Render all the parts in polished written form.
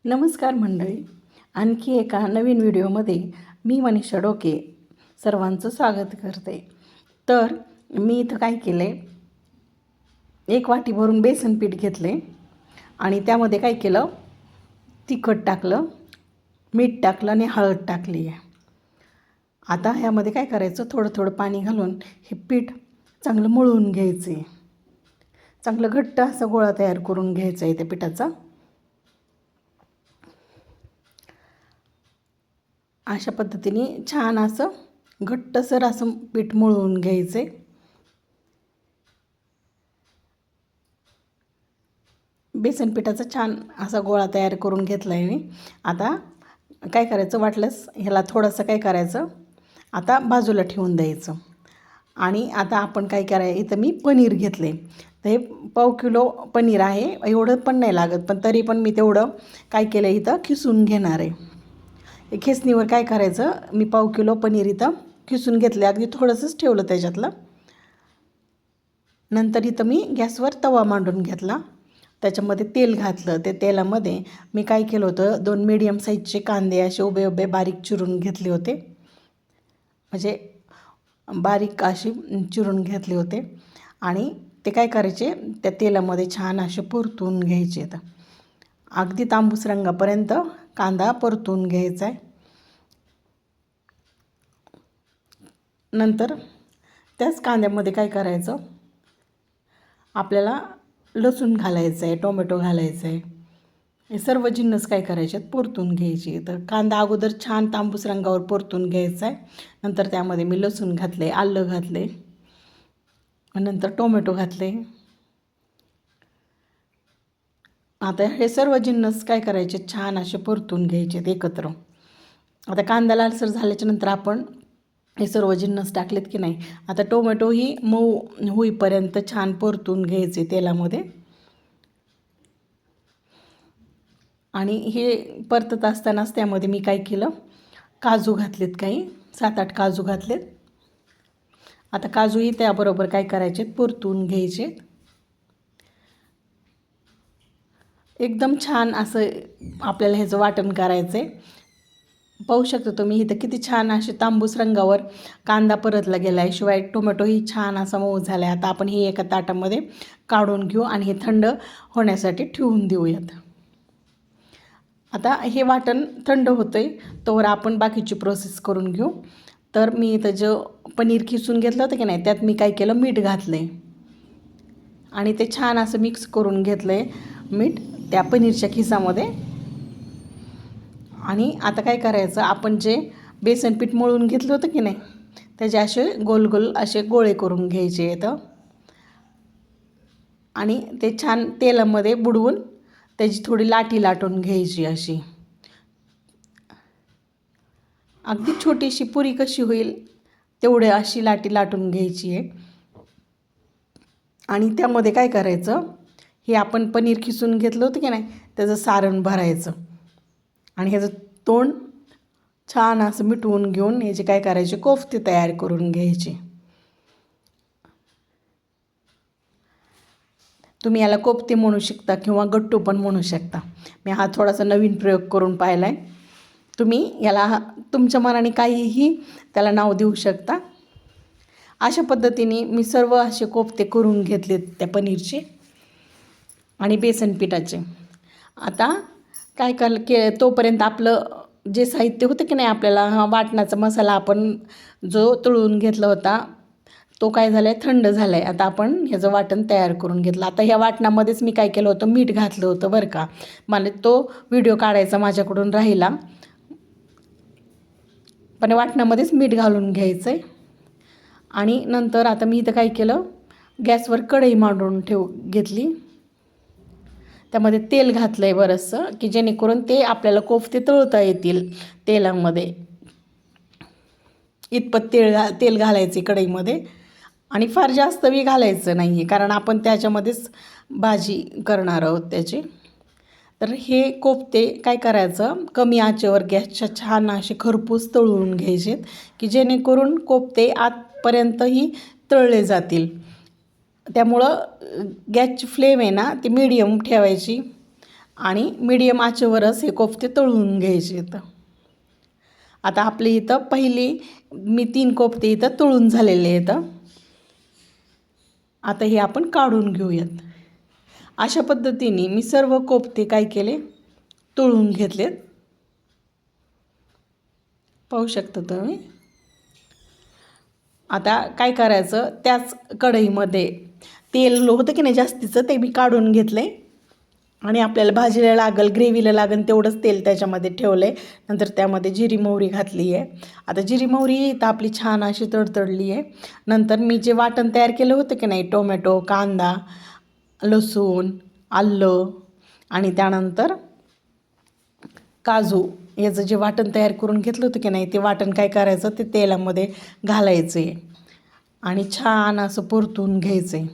नमस्कार मंडळी, आणखी एका नवीन व्हिडिओमध्ये मी मनीषा डोके सर्वांचं स्वागत करते. तर मी इथं काय केलं आहे, 1 वाटी भरून बेसन पीठ घेतले आणि त्यामध्ये काय केलं, तिखट टाकलं, मीठ टाकलं आणि हळद टाकली आहे. आता ह्यामध्ये काय करायचं, थोडं थोडं पाणी घालून हे पीठ चांगलं मळून घ्यायचं आहे. चांगलं घट्ट असा गोळा तयार करून घ्यायचा आहे त्या पिठाचा. अशा पद्धतीने छान असं घट्टसर असं पीठ मळून घ्यायचे. बेसन पिठाचा छान असा गोळा तयार करून घेतला आहे मी. आता काय करायचं, वाटलंच ह्याला थोडंसं काय करायचं, आता बाजूला ठेवून द्यायचं. आणि आता आपण काय करायचं, इथं मी पनीर घेतले. तर हे पाव किलो पनीर आहे, एवढं पण नाही लागत, पण तरी पण मी तेवढं काय केलं, इथं खिसून घेणार आहे. खिसणीवर काय करायचं, मी पाव किलो पनीर इथं खिसून घेतले, अगदी थोडंसंच ठेवलं त्याच्यातलं. नंतर इथं मी गॅसवर तवा मांडून घेतला, त्याच्यामध्ये तेल घातलं. ते तेलामध्ये मी काय केलं होतं, 2 मीडियम साईजचे कांदे असे उभे उभे बारीक चिरून घेतले होते, म्हणजे बारीक अशी चिरून घेतले होते. आणि ते काय करायचे, त्या तेलामध्ये छान असे परतून घ्यायचे. तर अगदी तांबूस रंगापर्यंत कांदा परतून घ्यायचा आहे. नंतर त्याच कांद्यामध्ये काय करायचं, आपल्याला लसूण घालायचं आहे, टोमॅटो घालायचं आहे. हे सर्व जिन्नस काय करायचे, परतून घ्यायचे. तर कांदा अगोदर छान तांबूस रंगावर परतून घ्यायचा आहे. नंतर त्यामध्ये मी लसूण घातले, आलं घातले, नंतर टोमॅटो घातले. आता हे सर्व जिन्नस काय करायचे, छान असे परतून घ्यायचे एकत्र. आता कांदा लालसर झाल्याच्यानंतर आपण हे सर्व जिन्नस टाकलेत की नाही, आता टोमॅटोही मऊ होईपर्यंत छान परतून घ्यायचे तेलामध्ये. आणि हे परतत असतानाच त्यामध्ये मी काय केलं, काजू घातलेत, काही 7-8 काजू घातलेत. आता काजूही त्याबरोबर काय करायचे, परतून घ्यायचे. एकदम छान असं आपल्याला ह्याचं वाटण करायचं आहे. पाहू शकता तुम्ही इथं किती छान असे तांबूस रंगावर कांदा परतला गेला आहे, शिवाय टोमॅटोही छान असा मऊ झाला आहे. आता आपण हे एका ताटामध्ये काढून घेऊ आणि हे थंड होण्यासाठी ठेवून देऊयात. आता हे वाटण थंड होतं आहे, तोवर आपण बाकीची प्रोसेस करून घेऊ. तर मी इथं जो पनीर खिसून घेतलं होतं की नाही, त्यात मी काय केलं, मीठ घातलं आहे आणि ते छान असं मिक्स करून घेतलं आहे मीठ त्या पनीरच्या खिसामध्ये. आणि आता काय करायचं, आपण जे बेसन पीठ मळून घेतलं होतं की नाही, त्याचे असे गोल गोल असे गोळे करून घ्यायचे आहेत आणि ते छान तेलामध्ये बुडवून त्याची थोडी लाटी लाटून घ्यायची. अशी अगदी छोटीशी पुरी कशी होईल तेवढे अशी लाटी लाटून घ्यायची आहे. आणि त्यामध्ये काय करायचं, हे आपण पनीर खिसून घेतलं होतं की नाही, त्याचं सारण भरायचं आणि ह्याचं तोंड छान असं मिटवून घेऊन ह्याचे काय करायचे, कोफ्ते तयार करून घ्यायचे. तुम्ही याला कोफ्ते म्हणू शकता किंवा गट्टू पण म्हणू शकता. मी हा थोडासा नवीन प्रयोग करून पाहिला आहे. तुम्ही याला तुमच्या मनाने काहीही त्याला नाव देऊ शकता. अशा पद्धतीने मी सर्व असे कोफ्ते करून घेतलेत त्या पनीरचे आणि बेसन पिठाचे. आता काय तोपर्यंत आपलं जे साहित्य होतं की नाही, आपल्याला वाटणाचा मसाला आपण जो तळून घेतला होता तो काय झाला आहे, थंड झाला आहे. आता आपण ह्याचं वाटण तयार करून घेतलं. आता ह्या वाटणामध्येच मी काय केलं होतं, मीठ घातलं होतं बरं का. मला तो व्हिडिओ काढायचा माझ्याकडून राहिला, पण वाटणामध्येच मीठ घालून घ्यायचं आहे. आणि नंतर आता मी इथं काय केलं, गॅसवर कढई मांडून घेतली, त्यामध्ये तेल घातलं आहे बरंचसं, की जेणेकरून ते आपल्याला कोफ्ते तळता येतील तेलामध्ये. इतपत तेल घालायचे कढईमध्ये आणि फार जास्त बी घालायचं नाही आहे, कारण आपण त्याच्यामध्येच भाजी करणार आहोत त्याची. तर हे कोफ्ते काय करायचं, कमी आचेवर गॅसच्या छान असे खरपूस तळून घ्यायचे, की जेणेकरून कोफ्ते आतपर्यंतही तळले जातील. त्यामुळं गॅसची फ्लेम आहे ना ती मीडियम ठेवायची आणि मीडियम आचेवरच हे कोफ्ते तळून घ्यायचे इथं. आता आपले इथं मी 3 कोफ्ते इथं तळून झालेले आहेत. आता हे आपण काढून घेऊयात. अशा पद्धतीने मी सर्व कोफ्ते काय केले, तळून घेतलेत. पाहू शकता तुम्ही. आता काय करायचं, त्याच कढईमध्ये तेल होतं की नाही जास्तीचं, ते मी काढून घेतलं आहे आणि आपल्याला भाजीला लागेल, ग्रेव्हीला लागेल तेवढंच तेल त्याच्यामध्ये ठेवलं आहे. नंतर त्यामध्ये जिरी मोहरी घातली आहे. आता जिरी मोहरी इथं आपली छान अशी तडतडली आहे. नंतर मी जे वाटण तयार केलं होतं की नाही, टोमॅटो, कांदा, लसूण, आलं आणि त्यानंतर काजू याचं जे वाटण तयार करून घेतलं होतं की नाही, ते वाटण काय करायचं, ते तेलामध्ये घालायचं आहे आणि छान असं परतून घ्यायचं आहे.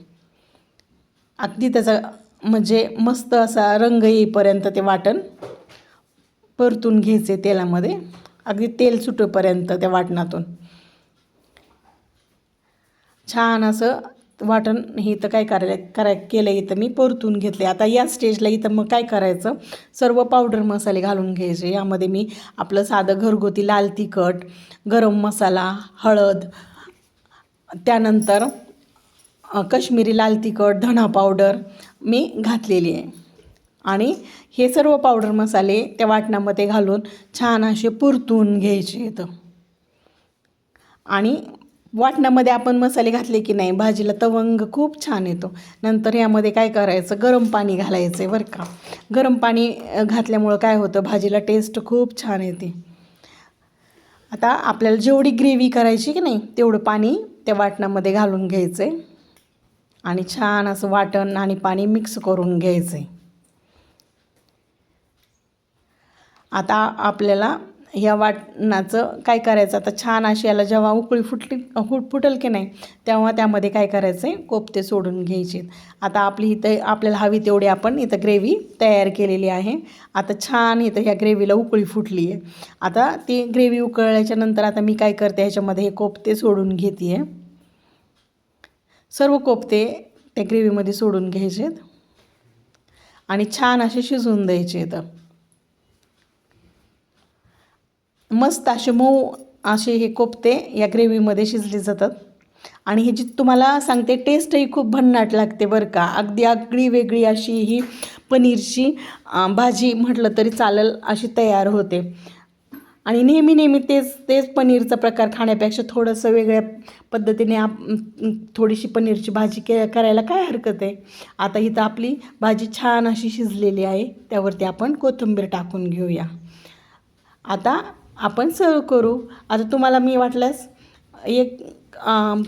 अगदी त्याचा म्हणजे मस्त असा रंग येईपर्यंत ते वाटण परतून घ्यायचे तेलामध्ये, अगदी तेल सुटेपर्यंत त्या वाटणातून. छान असं वाटण हे इथं काय केलं इथं मी परतून घेतले. आता या स्टेजला इथं मग काय करायचं, सर्व पावडर मसाले घालून घ्यायचे. यामध्ये मी आपलं साधं घरगुती लाल तिखट, गरम मसाला, हळद, त्यानंतर काश्मीरी लाल तिखट, धना पावडर मी घातलेली आहे आणि हे सर्व पावडर मसाले त्या वाटणामध्ये घालून छान असे परतून घ्यायचे इथं. आणि वाटणामध्ये आपण मसाले घातले की नाही, भाजीला तवंग खूप छान येतो. नंतर यामध्ये काय करायचं, गरम पाणी घालायचं आहे बरं का. गरम पाणी घातल्यामुळं काय होतं, भाजीला टेस्ट खूप छान येते. आता आपल्याला जेवढी ग्रेव्ही करायची की नाही, तेवढं पाणी त्या वाटणामध्ये घालून घ्यायचं आहे आणि छान असं वाटण आणि पाणी मिक्स करून घ्यायचं आहे. आता आपल्याला या वाटणाचं काय करायचं, आता छान अशी याला जेव्हा उकळी फुटल की नाही, तेव्हा त्यामध्ये काय करायचं आहे, कोफ्ते सोडून घ्यायचे. आता आपली इथं आपल्याला हवी तेवढी आपण इथं ग्रेव्ही तयार केलेली आहे. आता छान इथं ह्या ग्रेव्हीला उकळी फुटली आहे. आता ती ग्रेव्ही उकळल्याच्या नंतर आता मी काय करते, ह्याच्यामध्ये हे कोफ्ते सोडून घेते आहे. सर्व कोफ्ते त्या ग्रेव्हीमध्ये सोडून घ्यायचे आणि छान असे शिजवून द्यायचे आहेत. मस्त असे मऊ असे हे कोफ्ते या ग्रेव्हीमध्ये शिजले जातात आणि ह्याची तुम्हाला सांगते टेस्टही खूप भन्नाट लागते बरं का. अगदी आगळी वेगळी अशी ही पनीरची भाजी म्हटलं तरी चालेल अशी तयार होते. आणि नेहमी तेच पनीरचा प्रकार खाण्यापेक्षा थोडंसं वेगळ्या पद्धतीने थोडीशी पनीरची भाजी करायला काय हरकत आहे. आता इथं आपली भाजी छान अशी शिजलेली आहे. त्यावरती आपण कोथिंबीर टाकून घेऊया. आता आपण सर्व करू. आता तुम्हाला मी वाटल्यास एक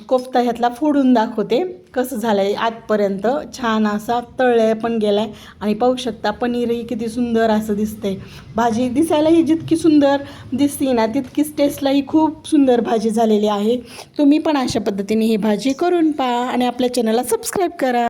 कोफ्ता ह्यातला फोडून दाखवते कसं झालं आहे. आतपर्यंत छान असा तळल्या पण गेला आहे आणि पाहू शकता पनीरही किती सुंदर असं दिसतंय. भाजी दिसायलाही जितकी सुंदर दिसते ना, तितकीच टेस्टलाही खूप सुंदर भाजी झालेली आहे. तुम्ही पण अशा पद्धतीने ही भाजी करून पहा आणि आपल्या चॅनलला सबस्क्राईब करा.